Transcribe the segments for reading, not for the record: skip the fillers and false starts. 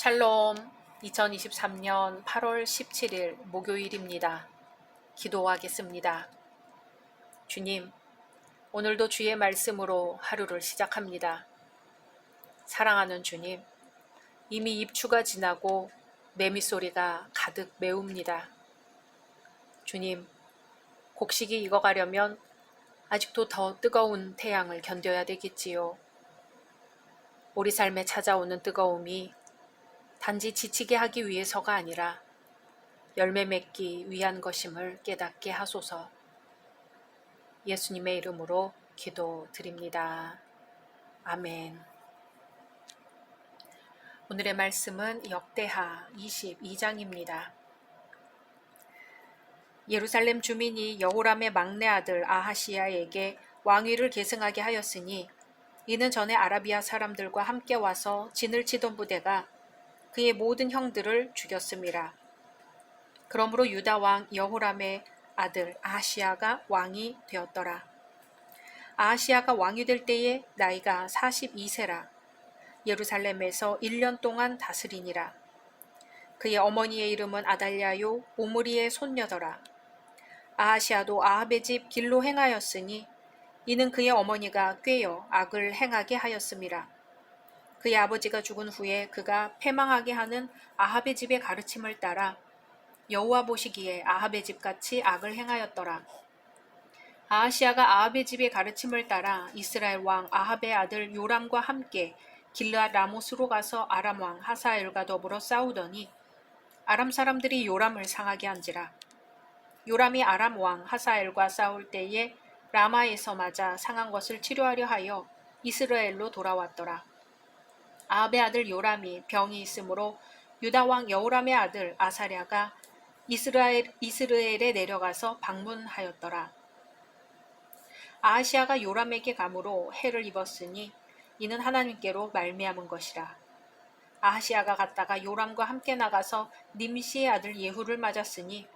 샬롬, 2023년 8월 17일 목요일입니다. 기도하겠습니다. 주님, 오늘도 주의 말씀으로 하루를 시작합니다. 사랑하는 주님, 이미 입추가 지나고 매미소리가 가득 메웁니다. 주님, 곡식이 익어가려면 아직도 더 뜨거운 태양을 견뎌야 되겠지요. 우리 삶에 찾아오는 뜨거움이 단지 지치게 하기 위해서가 아니라 열매 맺기 위한 것임을 깨닫게 하소서. 예수님의 이름으로 기도드립니다. 아멘. 오늘의 말씀은 역대하 22장입니다. 예루살렘 주민이 여호람의 막내 아들 아하시야에게 왕위를 계승하게 하였으니 이는 전에 아라비아 사람들과 함께 와서 진을 치던 부대가 그의 모든 형들을 죽였습니다. 그러므로 유다 왕 여호람의 아들 아하시야가 왕이 되었더라. 아하시야가 왕이 될 때에 나이가 42세라. 예루살렘에서 1년 동안 다스리니라. 그의 어머니의 이름은 아달랴요 오므리의 손녀더라. 아하시아도 아합의 집 길로 행하였으니 이는 그의 어머니가 꾀어 악을 행하게 하였음이라. 그의 아버지가 죽은 후에 그가 패망하게 하는 아합의 집의 가르침을 따라 여호와 보시기에 아합의 집같이 악을 행하였더라. 아하시아가 아합의 집의 가르침을 따라 이스라엘 왕 아합의 아들 요람과 함께 길르앗 라못으로 가서 아람 왕 하사엘과 더불어 싸우더니 아람 사람들이 요람을 상하게 한지라. 요람이 아람 왕 하사엘과 싸울 때에 라마에서 맞아 상한 것을 치료하려 하여 이스라엘로 돌아왔더라. 아합의 아들 요람이 병이 있으므로 유다 왕 여호람의 아들 아사랴가 이스라엘에 내려가서 방문하였더라. 아하시아가 요람에게 감으로 해를 입었으니 이는 하나님께로 말미암은 것이라. 아하시아가 갔다가 요람과 함께 나가서 님시의 아들 예후를 맞았으니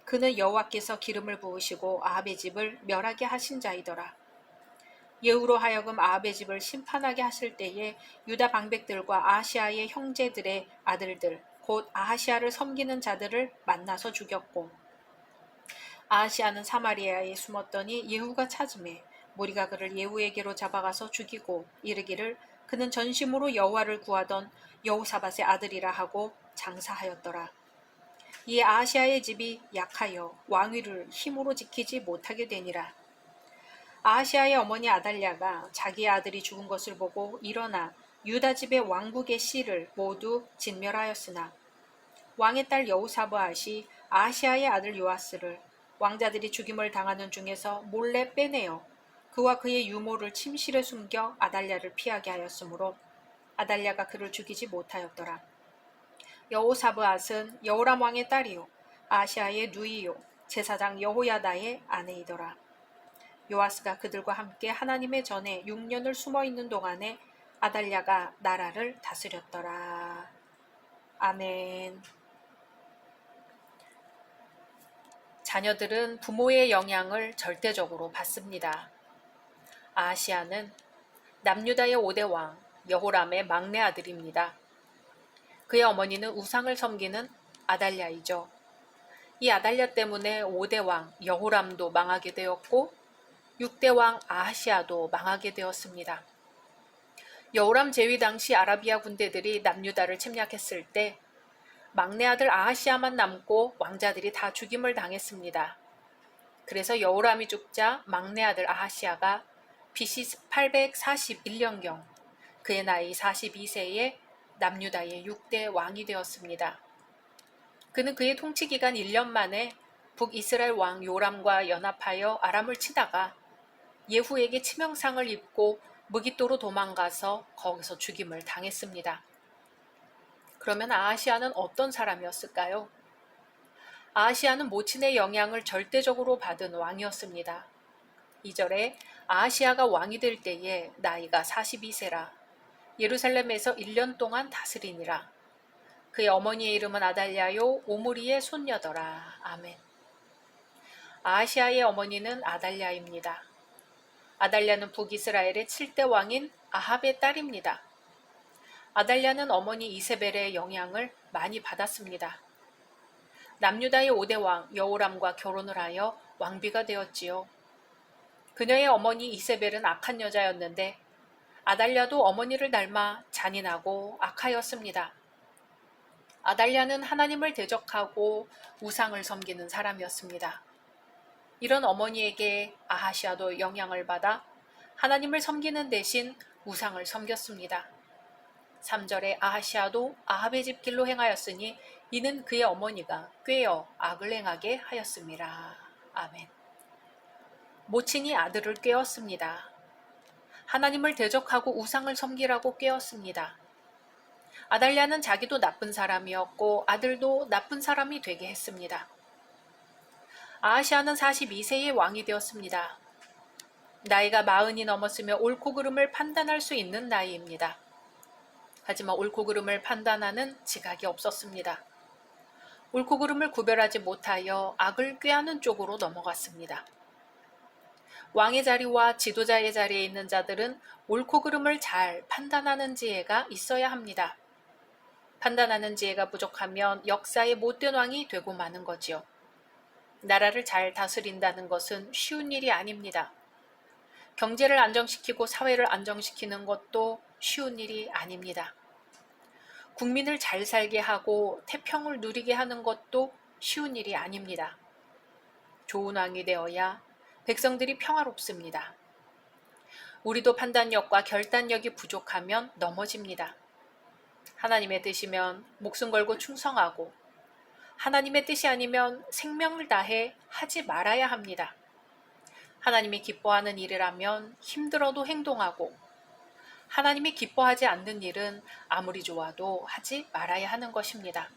그는 여호와께서 기름을 부으시고 아합의 집을 멸하게 하신 자이더라. 예후로 하여금 아합의 집을 심판하게 하실 때에 유다 방백들과 아하시아의 형제들의 아들들 곧 아하시아를 섬기는 자들을 만나서 죽였고 아하시아는 사마리아에 숨었더니 예후가 찾음에 무리가 그를 예후에게로 잡아가서 죽이고 이르기를 그는 전심으로 여호와를 구하던 여호사밧의 아들이라 하고 장사하였더라. 이에 아하시아의 집이 약하여 왕위를 힘으로 지키지 못하게 되니라. 아하시아의 어머니 아달랴가 자기의 아들이 죽은 것을 보고 일어나 유다 집의 왕국의 씨를 모두 진멸하였으나 왕의 딸 여호사밧이 아하시아의 아들 요아스를 왕자들이 죽임을 당하는 중에서 몰래 빼내어 그와 그의 유모를 침실에 숨겨 아달랴를 피하게 하였으므로 아달랴가 그를 죽이지 못하였더라. 여호사브앗은 여호람 왕의 딸이요 아하시아의 누이요 제사장 여호야다의 아내이더라. 요아스가 그들과 함께 하나님의 전에 6년을 숨어 있는 동안에 아달랴가 나라를 다스렸더라. 아멘. 자녀들은 부모의 영향을 절대적으로 받습니다. 아하시아는 남유다의 5대 왕 여호람의 막내 아들입니다. 그의 어머니는 우상을 섬기는 아달랴이죠. 이 아달랴 때문에 5대 왕 여호람도 망하게 되었고 6대 왕 아하시아도 망하게 되었습니다. 여호람 재위 당시 아라비아 군대들이 남유다를 침략했을 때 막내 아들 아하시아만 남고 왕자들이 다 죽임을 당했습니다. 그래서 여호람이 죽자 막내 아들 아하시아가 BC 841년경 그의 나이 42세에 남유다의 6대 왕이 되었습니다. 그는 그의 통치 기간 1년 만에 북이스라엘 왕 요람과 연합하여 아람을 치다가 예후에게 치명상을 입고 무깃도로 도망가서 거기서 죽임을 당했습니다. 그러면 아하시아는 어떤 사람이었을까요? 아하시아는 모친의 영향을 절대적으로 받은 왕이었습니다. 2절에 아하시아가 왕이 될 때에 나이가 42세라 예루살렘에서 1년 동안 다스리니라. 그의 어머니의 이름은 아달랴요 오므리의 손녀더라. 아멘. 아하시아의 어머니는 아달랴입니다. 아달랴는 북이스라엘의 7대 왕인 아합의 딸입니다. 아달랴는 어머니 이세벨의 영향을 많이 받았습니다. 남유다의 5대 왕 여호람과 결혼을 하여 왕비가 되었지요. 그녀의 어머니 이세벨은 악한 여자였는데 아달랴도 어머니를 닮아 잔인하고 악하였습니다. 아달랴는 하나님을 대적하고 우상을 섬기는 사람이었습니다. 이런 어머니에게 아하시아도 영향을 받아 하나님을 섬기는 대신 우상을 섬겼습니다. 3절에 아하시아도 아합의 집 길로 행하였으니 이는 그의 어머니가 꾀어 악을 행하게 하였음이라. 아멘. 모친이 아들을 꾀었습니다. 하나님을 대적하고 우상을 섬기라고 꾀었습니다. 아달랴는 자기도 나쁜 사람이었고 아들도 나쁜 사람이 되게 했습니다. 아하시아는 42세의 왕이 되었습니다. 나이가 40이 넘었으며 옳고 그름을 판단할 수 있는 나이입니다. 하지만 옳고 그름을 판단하는 지각이 없었습니다. 옳고 그름을 구별하지 못하여 악을 꾀하는 쪽으로 넘어갔습니다. 왕의 자리와 지도자의 자리에 있는 자들은 옳고 그름을 잘 판단하는 지혜가 있어야 합니다. 판단하는 지혜가 부족하면 역사의 못된 왕이 되고 마는 거지요. 나라를 잘 다스린다는 것은 쉬운 일이 아닙니다. 경제를 안정시키고 사회를 안정시키는 것도 쉬운 일이 아닙니다. 국민을 잘 살게 하고 태평을 누리게 하는 것도 쉬운 일이 아닙니다. 좋은 왕이 되어야 백성들이 평화롭습니다. 우리도 판단력과 결단력이 부족하면 넘어집니다. 하나님의 뜻이면 목숨 걸고 충성하고 하나님의 뜻이 아니면 생명을 다해 하지 말아야 합니다. 하나님이 기뻐하는 일이라면 힘들어도 행동하고 하나님이 기뻐하지 않는 일은 아무리 좋아도 하지 말아야 하는 것입니다.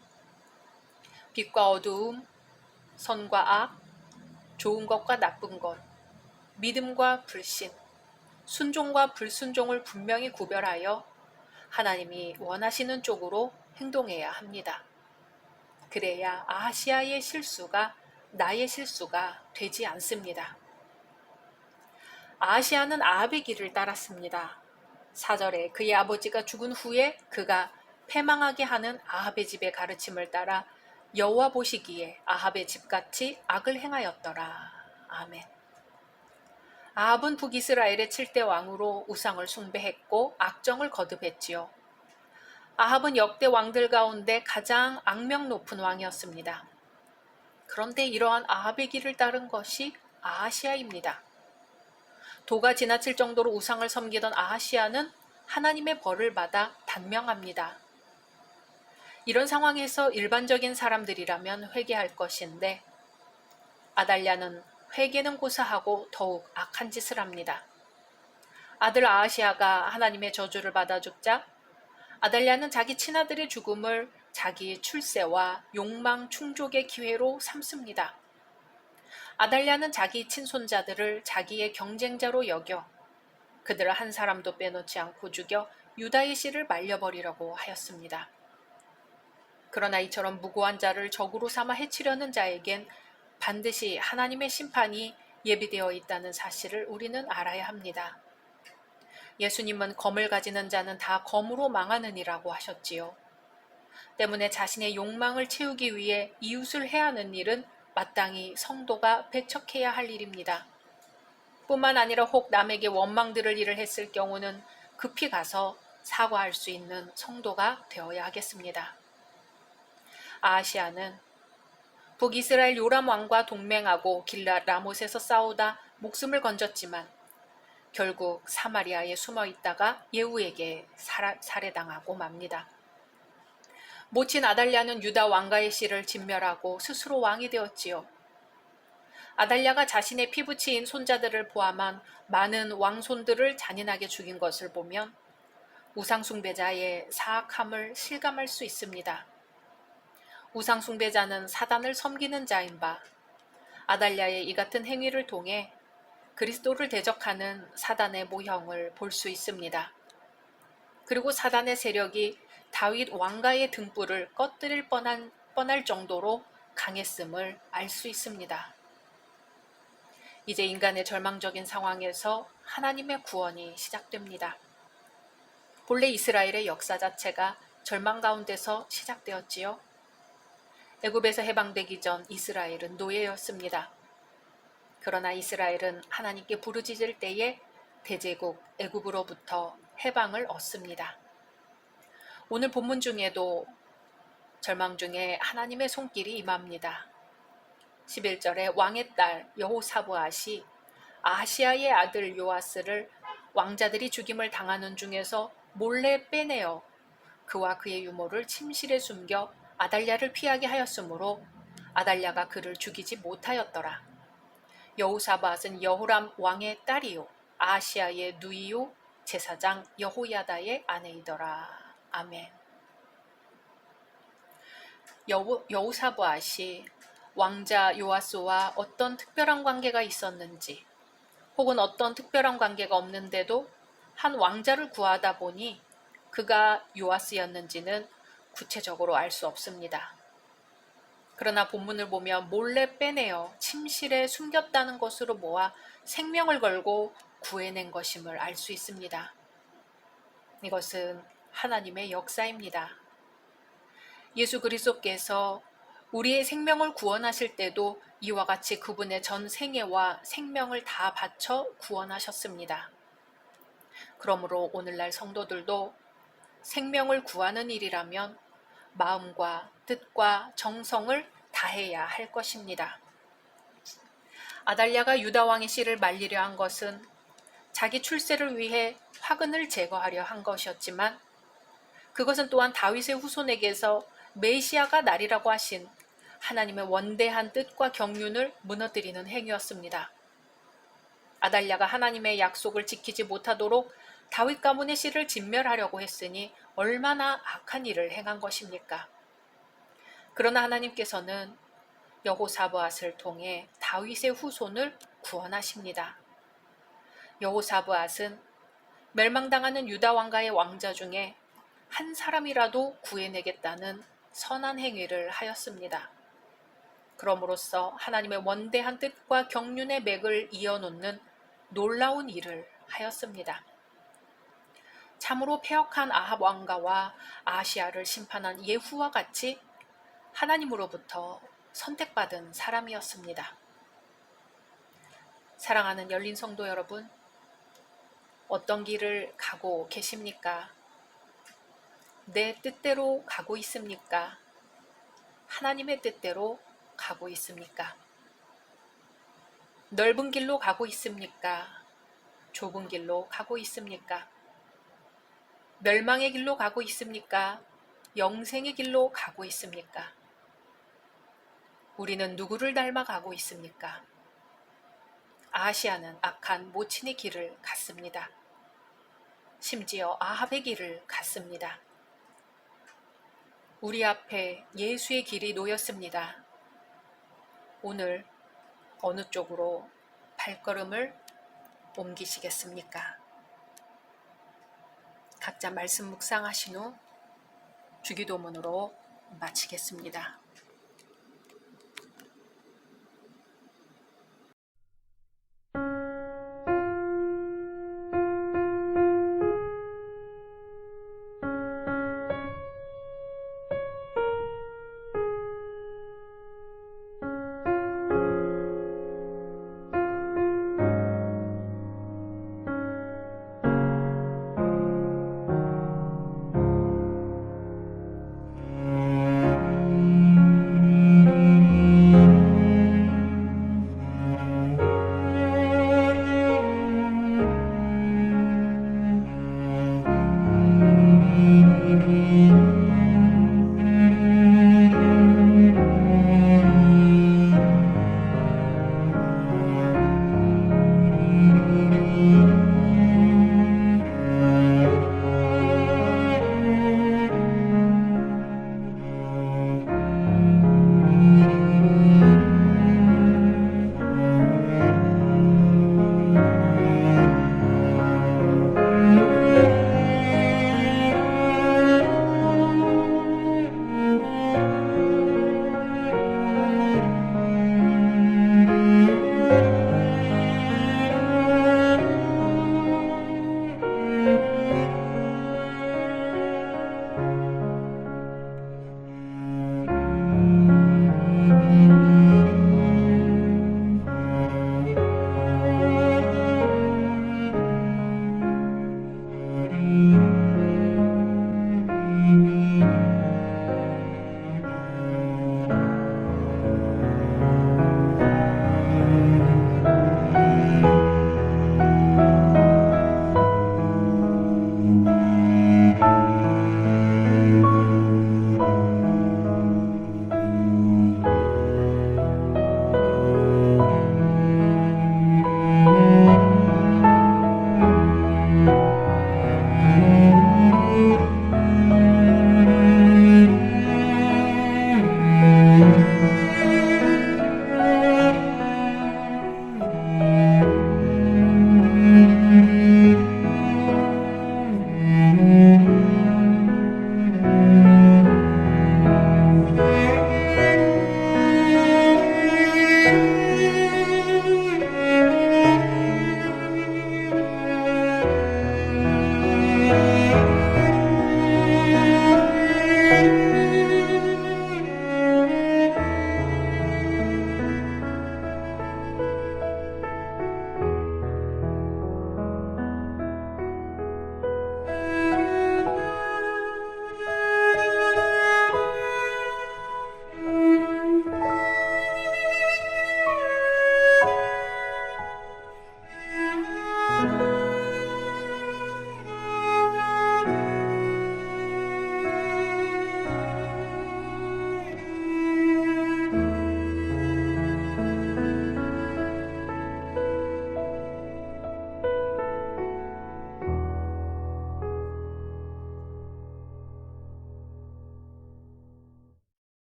빛과 어두움, 선과 악, 좋은 것과 나쁜 것, 믿음과 불신, 순종과 불순종을 분명히 구별하여 하나님이 원하시는 쪽으로 행동해야 합니다. 그래야 아하시아의 실수가 나의 실수가 되지 않습니다. 아하시아는 아합의 길을 따랐습니다. 4절에 그의 아버지가 죽은 후에 그가 패망하게 하는 아합의 집의 가르침을 따라 여호와 보시기에 아합의 집같이 악을 행하였더라. 아멘. 아합은 북이스라엘의 7대 왕으로 우상을 숭배했고 악정을 거듭했지요. 아합은 역대 왕들 가운데 가장 악명 높은 왕이었습니다. 그런데 이러한 아합의 길을 따른 것이 아하시아입니다. 도가 지나칠 정도로 우상을 섬기던 아하시아는 하나님의 벌을 받아 단명합니다. 이런 상황에서 일반적인 사람들이라면 회개할 것인데 아달랴는 회개는 고사하고 더욱 악한 짓을 합니다. 아들 아하시아가 하나님의 저주를 받아 죽자 아달랴는 자기 친아들의 죽음을 자기의 출세와 욕망 충족의 기회로 삼습니다. 아달랴는 자기 친손자들을 자기의 경쟁자로 여겨 그들을 한 사람도 빼놓지 않고 죽여 유다의 씨를 말려버리라고 하였습니다. 그러나 이처럼 무고한 자를 적으로 삼아 해치려는 자에겐 반드시 하나님의 심판이 예비되어 있다는 사실을 우리는 알아야 합니다. 예수님은 검을 가지는 자는 다 검으로 망하느니라고 하셨지요. 때문에 자신의 욕망을 채우기 위해 이웃을 해하는 일은 마땅히 성도가 배척해야 할 일입니다. 뿐만 아니라 혹 남에게 원망 들을 일을 했을 경우는 급히 가서 사과할 수 있는 성도가 되어야 하겠습니다. 아하시아는 북이스라엘 요람 왕과 동맹하고 길랏 라못에서 싸우다 목숨을 건졌지만 결국 사마리아에 숨어 있다가 예후에게 살해당하고 맙니다. 모친 아달랴는 유다 왕가의 씨를 진멸하고 스스로 왕이 되었지요. 아달랴가 자신의 피부치인 손자들을 포함한 많은 왕손들을 잔인하게 죽인 것을 보면 우상숭배자의 사악함을 실감할 수 있습니다. 우상숭배자는 사단을 섬기는 자인 바 아달랴의 이 같은 행위를 통해 그리스도를 대적하는 사단의 모형을 볼 수 있습니다. 그리고 사단의 세력이 다윗 왕가의 등불을 꺼뜨릴 뻔할 정도로 강했음을 알 수 있습니다. 이제 인간의 절망적인 상황에서 하나님의 구원이 시작됩니다. 본래 이스라엘의 역사 자체가 절망 가운데서 시작되었지요. 애굽에서 해방되기 전 이스라엘은 노예였습니다. 그러나 이스라엘은 하나님께 부르짖을 때에 대제국 애굽으로부터 해방을 얻습니다. 오늘 본문 중에도 절망 중에 하나님의 손길이 임합니다. 11절에 왕의 딸 여호사브앗이 아하시아의 아들 요아스를 왕자들이 죽임을 당하는 중에서 몰래 빼내어 그와 그의 유모를 침실에 숨겨 아달랴를 피하게 하였으므로 아달랴가 그를 죽이지 못하였더라. 여호사밧은 여호람 왕의 딸이요 아하시아의 누이요 제사장 여호야다의 아내이더라. 아멘. 여호사밧이 왕자 요아스와 어떤 특별한 관계가 있었는지 혹은 어떤 특별한 관계가 없는데도 한 왕자를 구하다 보니 그가 요아스였는지는 구체적으로 알 수 없습니다. 그러나 본문을 보면 몰래 빼내어 침실에 숨겼다는 것으로 모아 생명을 걸고 구해낸 것임을 알 수 있습니다. 이것은 하나님의 역사입니다. 예수 그리스도께서 우리의 생명을 구원하실 때도 이와 같이 그분의 전 생애와 생명을 다 바쳐 구원하셨습니다. 그러므로 오늘날 성도들도 생명을 구하는 일이라면 마음과 뜻과 정성을 다해야 할 것입니다. 아달랴가 유다왕의 씨를 말리려 한 것은 자기 출세를 위해 화근을 제거하려 한 것이었지만 그것은 또한 다윗의 후손에게서 메시아가 나리라고 하신 하나님의 원대한 뜻과 경륜을 무너뜨리는 행위였습니다. 아달랴가 하나님의 약속을 지키지 못하도록 다윗 가문의 씨를 진멸하려고 했으니 얼마나 악한 일을 행한 것입니까? 그러나 하나님께서는 여호사브앗을 통해 다윗의 후손을 구원하십니다. 여호사브앗은 멸망당하는 유다 왕가의 왕자 중에 한 사람이라도 구해내겠다는 선한 행위를 하였습니다. 그럼으로써 하나님의 원대한 뜻과 경륜의 맥을 이어놓는 놀라운 일을 하였습니다. 참으로 패역한 아합 왕가와 아시아를 심판한 예후와 같이 하나님으로부터 선택받은 사람이었습니다. 사랑하는 열린 성도 여러분, 어떤 길을 가고 계십니까? 내 뜻대로 가고 있습니까? 하나님의 뜻대로 가고 있습니까? 넓은 길로 가고 있습니까? 좁은 길로 가고 있습니까? 멸망의 길로 가고 있습니까? 영생의 길로 가고 있습니까? 우리는 누구를 닮아 가고 있습니까? 아시아는 악한 모친의 길을 갔습니다. 심지어 아합의 길을 갔습니다. 우리 앞에 예수의 길이 놓였습니다. 오늘 어느 쪽으로 발걸음을 옮기시겠습니까? 각자 말씀 묵상하신 후 주기도문으로 마치겠습니다.